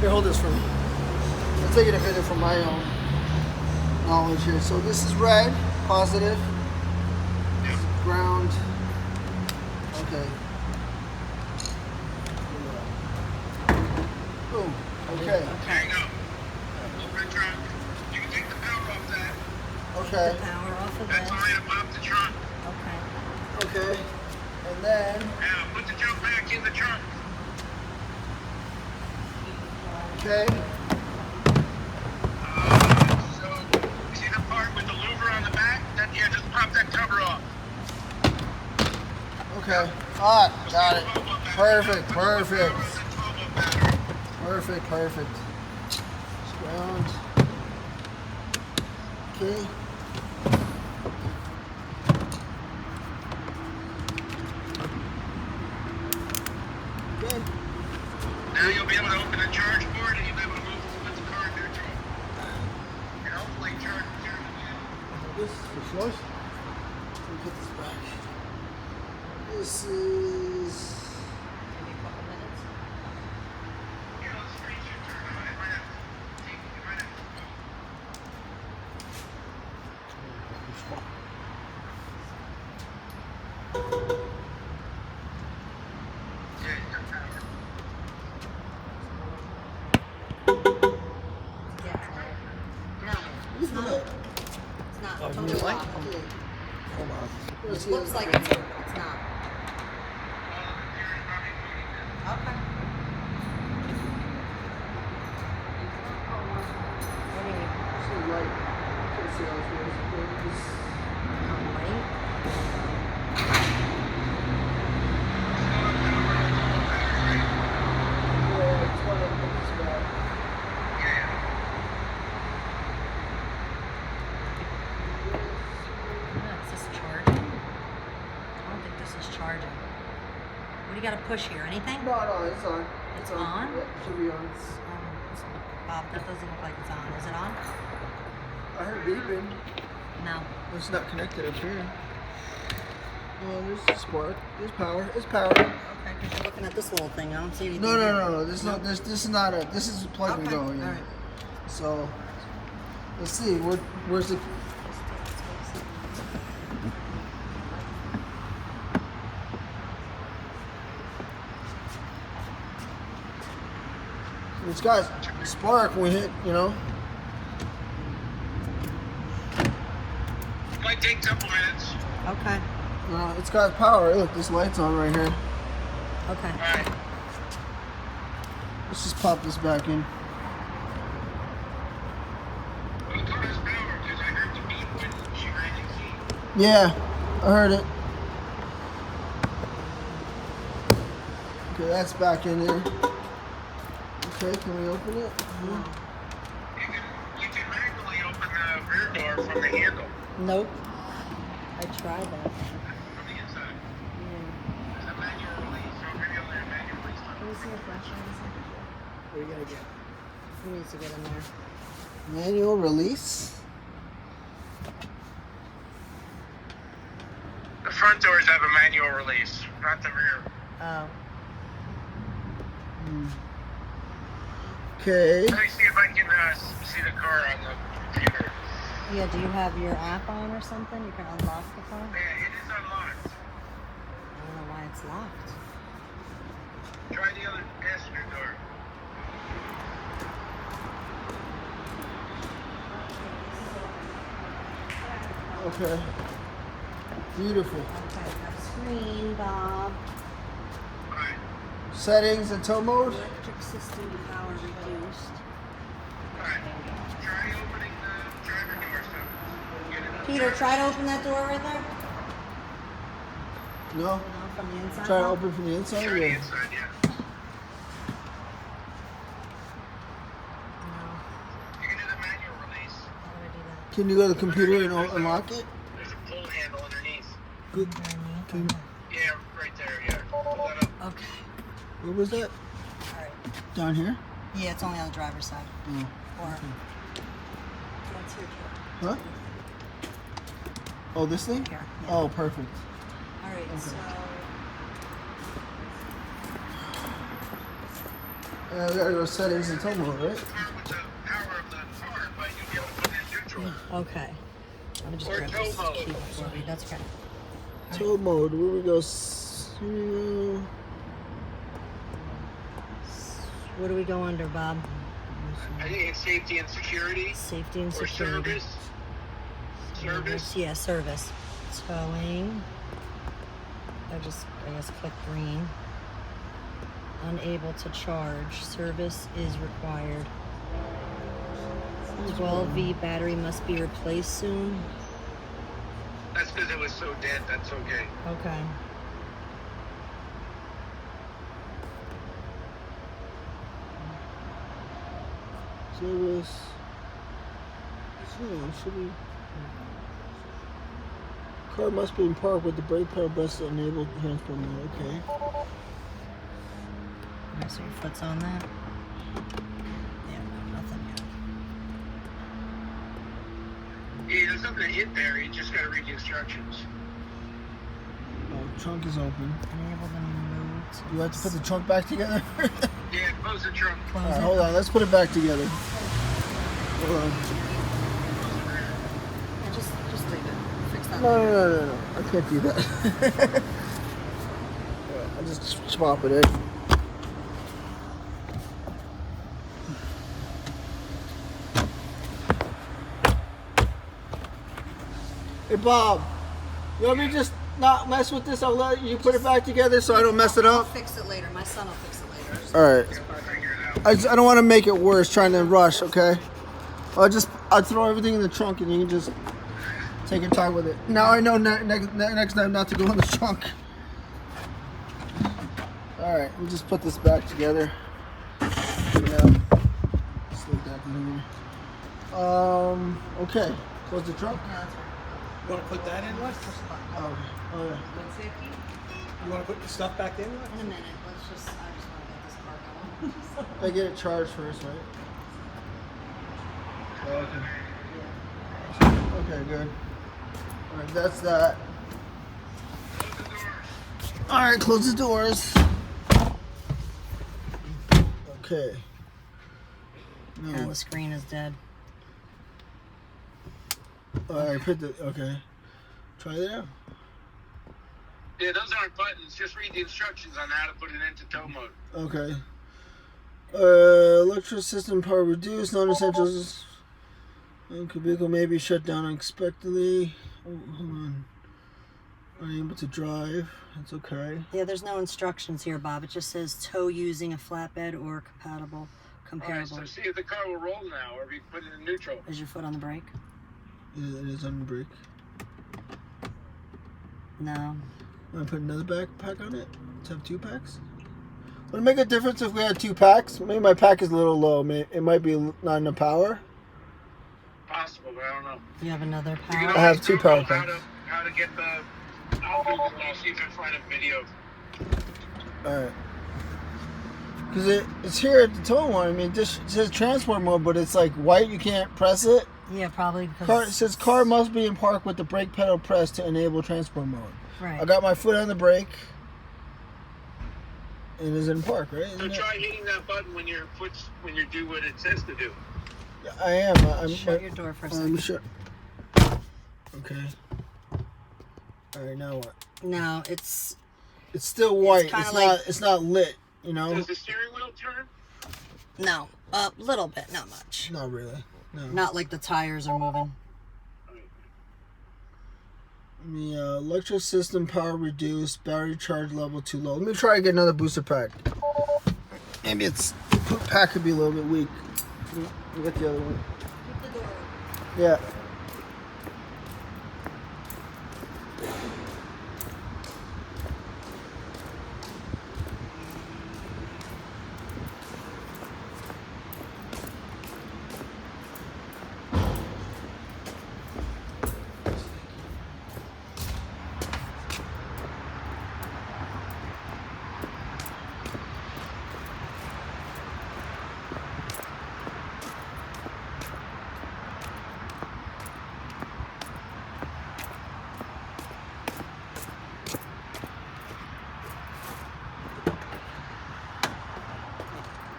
Here, hold this for me. I'm taking a video from my own knowledge here. So this is red, positive. This is ground. Okay. Boom. Okay. There you go. Open the trunk. You can take the power off that. Okay. The power off of That's this. all right to pop the trunk. Okay. Okay. And then. Now, put the jump back in the trunk. Okay. So, see the part with the louver on the back? Yeah, just pop that cover off. Okay. Ah, got it. Perfect. Perfect. Perfect. Perfect. Ground. Okay. Good. Now you'll be able to open the charge port and you'll be able to put the car in neutral. And hopefully charge again. This is the flush. Let me put this back. This is. Maybe a couple minutes. You know, the screen should turn on. It might have to take, it might have to go. Yeah, you got power. Yeah. No, it's not. It's not. Oh, you Totally like? off. Hold on. It looks like it's not. Okay. What do you mean? So light. Can't see how it's going. This. Light? Yeah, it's one of the put this back. No, is this charging? I don't think this is charging. What do you got to push here? Anything? No, it's on. It's on? Yeah, should be on. Bob, that doesn't look like it's on. Is it on? I heard beeping. No. It's not connected up here. Oh, there's spark. There's power. It's power. Okay, because you're looking at this little thing. I don't see anything. No. This is not a. This is plug and Okay, go. Yeah. all right. So let's see. Where's the? It's got spark when we hit. You know. Might take a couple minutes. Okay. It's got power. Look, this light's on right here. Okay. Alright. Let's just pop this back in. Well, the car has power because I heard the beep when she ran the key. Yeah, I heard it. Okay, that's back in there. Okay, can we open it? You can manually open the rear door from the handle. Nope. I tried that. From the inside. There's a manual release. So maybe only a manual release. Can we see a flashlight? What do you gotta get? Who needs to get in there? Manual release. The front doors have a manual release, not the rear. Oh. Okay. Let me see if I can see the car on the computer. Yeah, do you have your app on or something? You can unlock the car? Yeah, it is unlocked. I don't know why it's locked. Try the other passenger door. Okay. Beautiful. Okay, got a screen, Bob. Alright. Settings and tow mode. Electric system power reduced. Alright. Try opening the driver door so get it. Peter, try to open that door right there. No. No, from the inside. Try to Bob? open from the inside. Try the Yeah. inside, yeah. No. You can do the manual release. How do I do that? Can you go to the computer and unlock it? There's a pull handle underneath. Good. Can, Yeah, right there, yeah. Pull that up. Okay. where was that? Alright. Down here? Yeah, it's only on the driver's side. Oh. Or. Okay. That's here, too. Huh? Oh, this thing? Here. Yeah. Oh, perfect. Alright, so. I gotta go settings and tow mode, right? With the power of the car, but you'll be able to put it in neutral. Okay. Let me just Or grab tow this mode. key before we. That's okay. Tow mode, where we go? What do we go under, Bob? I think it's safety and security. Safety and Or security. service. Yeah, service. Towing. I guess click green. Unable to charge. Service is required. 12V battery must be replaced soon. That's because it was so dead. That's okay. Okay. Service. Should we? Car must be in park with the brake pedal pressed to enable transport mode. Okay. Okay, so your foot's on that. Yeah, no, nothing yet. Yeah, there's nothing to hit there. You just got to read the instructions. Oh, trunk is open. Enable the mode. You have to put the trunk back together? Yeah, close the trunk. Close Alright, it. hold on. Let's put it back together. Hold on. Yeah, just leave it. Fix that. No. I can't do that. I'll just swap it in. Hey Bob, you want me to just not mess with this? I'll let you put it back together so I don't mess it I'll up. fix it later. My son will fix it later. Alright. Figure it out. I don't want to make it worse trying to rush, okay? I'll throw everything in the trunk and you can just take your time with it. Now I know next time not to go in the trunk. Alright, let me just put this back together. Just leave that in here. Okay. Close the trunk. Yeah, that's right. You want to put that in, Lex? Oh, yeah. Let's see if You want to put the stuff back in, Lex? in a minute. I just want to get this car going. I get it charged first, right? Okay. Okay, good. Alright, that's that. Alright, close the doors. Okay. Yeah, Now the screen is dead. Alright, okay. Try that out. Yeah, those aren't buttons. Just read the instructions on how to put it into tow mode. Okay. Electric system power reduced, non-essentials. Vehicle may be shut down unexpectedly. Oh, hold on. Unable to drive. That's okay. Yeah, there's no instructions here, Bob. It just says tow using a flatbed or comparable. Alright, so see if the car will roll now, or if you put it in neutral. Is your foot on the brake? Yeah, it is on the brake. No. Want to put another backpack on it? Let's have 2 packs. Would it make a difference if we had 2 packs? Maybe my pack is a little low. It might be not enough power. Possible, but I don't know. You have another You can power? I have always 2 Google power how packs. to get the... I'll Google it. I'll see if I can find a video. Alright. Because it's here at the tow one. I mean, it says transport mode, but it's like white. You can't press it. Yeah, probably because... It says car must be in park with the brake pedal pressed to enable transport mode. Right. I got my foot on the brake. It is in park, right? So Isn't it? try hitting that button when you do what it says to do. Yeah, I am. Shut your door for a I'm second. sure. Okay. Alright, now what? No, it's... It's still white. kinda It's like- not. It's not lit. You know. Does the steering wheel turn? No. A little bit, not much. Not really. No. Not like the tires are moving. The electric system power reduced, battery charge level too low. Let me try to get another booster pack. Maybe the pack could be a little bit weak. Let me get the other one. Keep the door open. Yeah.